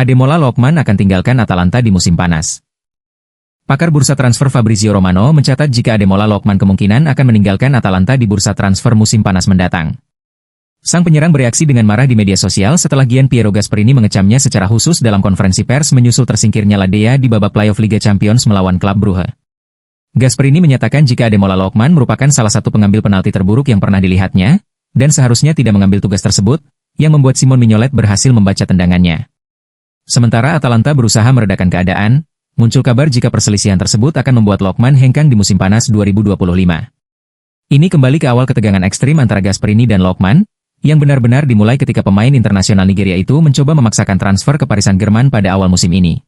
Ademola Lookman akan tinggalkan Atalanta di musim panas. Pakar bursa transfer Fabrizio Romano mencatat jika Ademola Lookman kemungkinan akan meninggalkan Atalanta di bursa transfer musim panas mendatang. Sang penyerang bereaksi dengan marah di media sosial setelah Gian Piero Gasperini mengecamnya secara khusus dalam konferensi pers menyusul tersingkirnya La Dea di babak playoff Liga Champions melawan klub Brugge. Gasperini menyatakan jika Ademola Lookman merupakan salah satu pengambil penalti terburuk yang pernah dilihatnya, dan seharusnya tidak mengambil tugas tersebut, yang membuat Simon Mignolet berhasil membaca tendangannya. Sementara Atalanta berusaha meredakan keadaan, muncul kabar jika perselisihan tersebut akan membuat Lookman hengkang di musim panas 2025. Ini kembali ke awal ketegangan ekstrim antara Gasperini dan Lookman, yang benar-benar dimulai ketika pemain internasional Nigeria itu mencoba memaksakan transfer ke Paris Saint-Germain pada awal musim ini.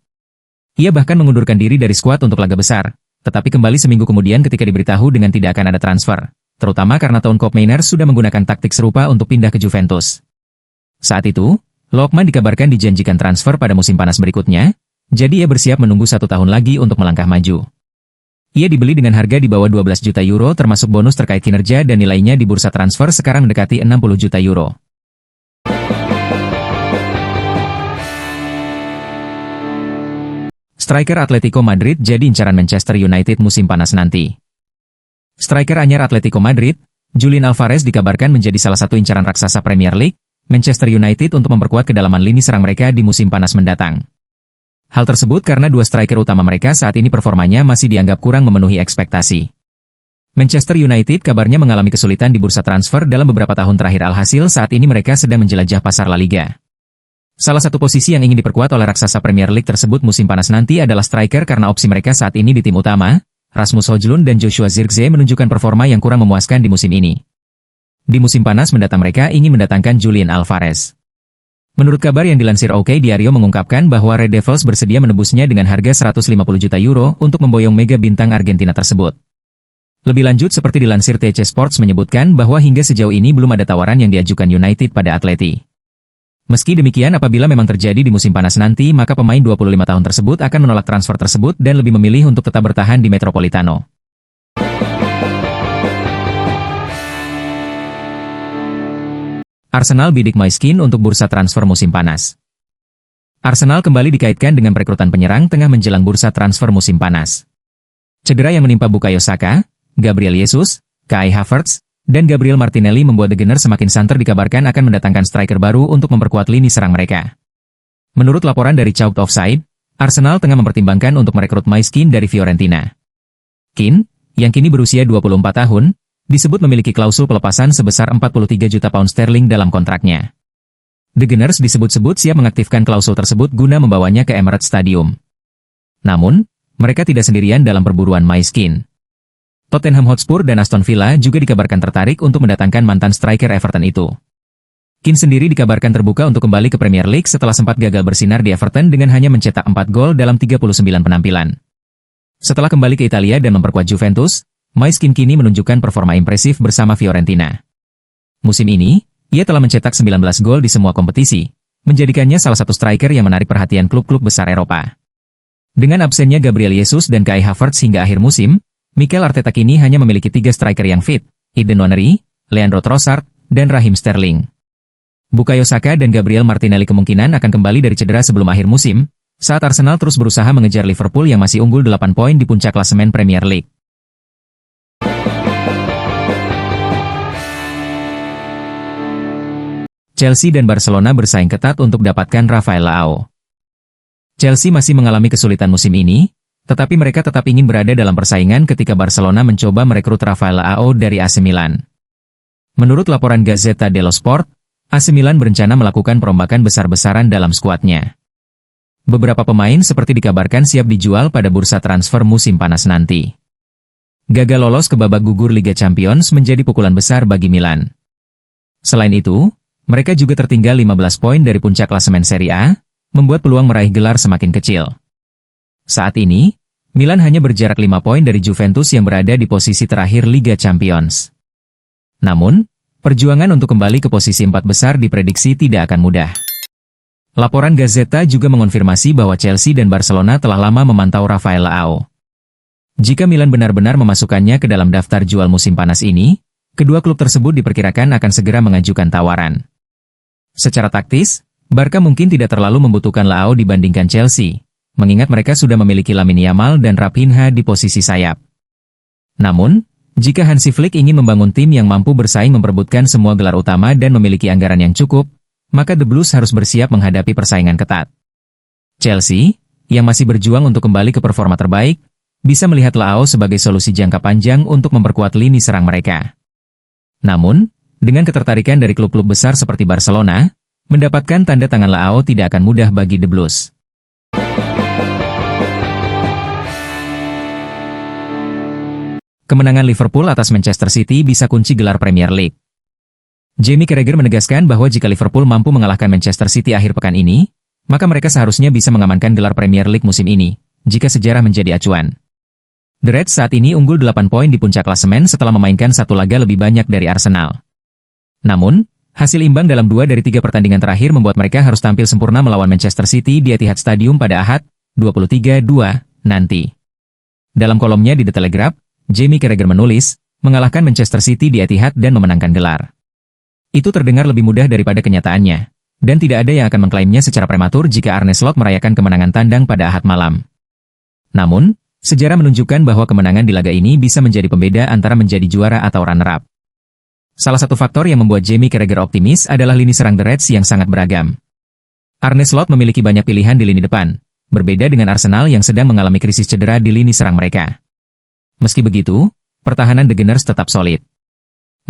Ia bahkan mengundurkan diri dari skuad untuk laga besar, tetapi kembali seminggu kemudian ketika diberitahu dengan tidak akan ada transfer, terutama karena Town Koopmeiners sudah menggunakan taktik serupa untuk pindah ke Juventus. Saat itu, Lookman dikabarkan dijanjikan transfer pada musim panas berikutnya, jadi ia bersiap menunggu 1 tahun lagi untuk melangkah maju. Ia dibeli dengan harga di bawah 12 juta euro termasuk bonus terkait kinerja dan nilainya di bursa transfer sekarang mendekati 60 juta euro. Striker Atletico Madrid jadi incaran Manchester United musim panas nanti. Striker anyar Atletico Madrid, Julian Alvarez dikabarkan menjadi salah satu incaran raksasa Premier League, Manchester United untuk memperkuat kedalaman lini serang mereka di musim panas mendatang. Hal tersebut karena dua striker utama mereka saat ini performanya masih dianggap kurang memenuhi ekspektasi. Manchester United kabarnya mengalami kesulitan di bursa transfer dalam beberapa tahun terakhir alhasil saat ini mereka sedang menjelajah pasar La Liga. Salah satu posisi yang ingin diperkuat oleh raksasa Premier League tersebut musim panas nanti adalah striker karena opsi mereka saat ini di tim utama, Rasmus Højlund dan Joshua Zirkzee menunjukkan performa yang kurang memuaskan di musim ini. Di musim panas mendatang mereka ingin mendatangkan Julian Alvarez. Menurut kabar yang dilansir OK Diario mengungkapkan bahwa Red Devils bersedia menebusnya dengan harga 150 juta euro untuk memboyong mega bintang Argentina tersebut. Lebih lanjut seperti dilansir TC Sports menyebutkan bahwa hingga sejauh ini belum ada tawaran yang diajukan United pada Atleti. Meski demikian apabila memang terjadi di musim panas nanti maka pemain 25 tahun tersebut akan menolak transfer tersebut dan lebih memilih untuk tetap bertahan di Metropolitano. Arsenal bidik Moiskin untuk bursa transfer musim panas. Arsenal kembali dikaitkan dengan perekrutan penyerang tengah menjelang bursa transfer musim panas. Cedera yang menimpa Bukayo Saka, Gabriel Jesus, Kai Havertz, dan Gabriel Martinelli membuat The Gunners semakin santer dikabarkan akan mendatangkan striker baru untuk memperkuat lini serang mereka. Menurut laporan dari Chalked Offside, Arsenal tengah mempertimbangkan untuk merekrut Moiskin dari Fiorentina. Keane, yang kini berusia 24 tahun, disebut memiliki klausul pelepasan sebesar 43 juta pound sterling dalam kontraknya. The Gunners disebut-sebut siap mengaktifkan klausul tersebut guna membawanya ke Emirates Stadium. Namun, mereka tidak sendirian dalam perburuan Moiskin. Tottenham Hotspur dan Aston Villa juga dikabarkan tertarik untuk mendatangkan mantan striker Everton itu. Keane sendiri dikabarkan terbuka untuk kembali ke Premier League setelah sempat gagal bersinar di Everton dengan hanya mencetak 4 gol dalam 39 penampilan. Setelah kembali ke Italia dan memperkuat Juventus, Moiskin kini menunjukkan performa impresif bersama Fiorentina. Musim ini, ia telah mencetak 19 gol di semua kompetisi, menjadikannya salah satu striker yang menarik perhatian klub-klub besar Eropa. Dengan absennya Gabriel Jesus dan Kai Havertz hingga akhir musim, Mikel Arteta kini hanya memiliki 3 striker yang fit, Eden Nwaneri, Leandro Trossard, dan Raheem Sterling. Bukayo Saka dan Gabriel Martinelli kemungkinan akan kembali dari cedera sebelum akhir musim, saat Arsenal terus berusaha mengejar Liverpool yang masih unggul 8 poin di puncak klasemen Premier League. Chelsea dan Barcelona bersaing ketat untuk dapatkan Rafael Leao. Chelsea masih mengalami kesulitan musim ini, tetapi mereka tetap ingin berada dalam persaingan ketika Barcelona mencoba merekrut Rafael Leao dari AC Milan. Menurut laporan Gazzetta dello Sport, AC Milan berencana melakukan perombakan besar-besaran dalam skuadnya. Beberapa pemain seperti dikabarkan siap dijual pada bursa transfer musim panas nanti. Gagal lolos ke babak gugur Liga Champions menjadi pukulan besar bagi Milan. Selain itu, mereka juga tertinggal 15 poin dari puncak klasemen Serie A, membuat peluang meraih gelar semakin kecil. Saat ini, Milan hanya berjarak 5 poin dari Juventus yang berada di posisi terakhir Liga Champions. Namun, perjuangan untuk kembali ke posisi 4 besar diprediksi tidak akan mudah. Laporan Gazzetta juga mengonfirmasi bahwa Chelsea dan Barcelona telah lama memantau Rafael Leao. Jika Milan benar-benar memasukkannya ke dalam daftar jual musim panas ini, kedua klub tersebut diperkirakan akan segera mengajukan tawaran. Secara taktis, Barca mungkin tidak terlalu membutuhkan Leao dibandingkan Chelsea, mengingat mereka sudah memiliki Lamine Yamal dan Raphinha di posisi sayap. Namun, jika Hansi Flick ingin membangun tim yang mampu bersaing memperebutkan semua gelar utama dan memiliki anggaran yang cukup, maka The Blues harus bersiap menghadapi persaingan ketat. Chelsea, yang masih berjuang untuk kembali ke performa terbaik, bisa melihat Leao sebagai solusi jangka panjang untuk memperkuat lini serang mereka. Namun, dengan ketertarikan dari klub-klub besar seperti Barcelona, mendapatkan tanda tangan Leao tidak akan mudah bagi The Blues. Kemenangan Liverpool atas Manchester City bisa kunci gelar Premier League. Jamie Carragher menegaskan bahwa jika Liverpool mampu mengalahkan Manchester City akhir pekan ini, maka mereka seharusnya bisa mengamankan gelar Premier League musim ini, jika sejarah menjadi acuan. The Reds saat ini unggul 8 poin di puncak klasemen setelah memainkan satu laga lebih banyak dari Arsenal. Namun, hasil imbang dalam 2 dari 3 pertandingan terakhir membuat mereka harus tampil sempurna melawan Manchester City di Etihad Stadium pada Ahad, 23/2, nanti. Dalam kolomnya di The Telegraph, Jamie Carragher menulis, mengalahkan Manchester City di Etihad dan memenangkan gelar. Itu terdengar lebih mudah daripada kenyataannya, dan tidak ada yang akan mengklaimnya secara prematur jika Arne Slot merayakan kemenangan tandang pada Ahad malam. Namun, sejarah menunjukkan bahwa kemenangan di laga ini bisa menjadi pembeda antara menjadi juara atau runner-up. Salah satu faktor yang membuat Jamie Carragher optimis adalah lini serang The Reds yang sangat beragam. Arne Slot memiliki banyak pilihan di lini depan, berbeda dengan Arsenal yang sedang mengalami krisis cedera di lini serang mereka. Meski begitu, pertahanan The Gunners tetap solid.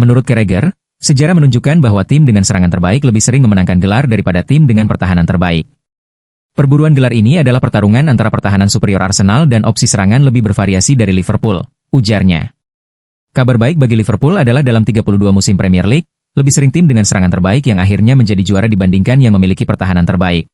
Menurut Carragher, sejarah menunjukkan bahwa tim dengan serangan terbaik lebih sering memenangkan gelar daripada tim dengan pertahanan terbaik. Perburuan gelar ini adalah pertarungan antara pertahanan superior Arsenal dan opsi serangan lebih bervariasi dari Liverpool, ujarnya. Kabar baik bagi Liverpool adalah dalam 32 musim Premier League, lebih sering tim dengan serangan terbaik yang akhirnya menjadi juara dibandingkan yang memiliki pertahanan terbaik.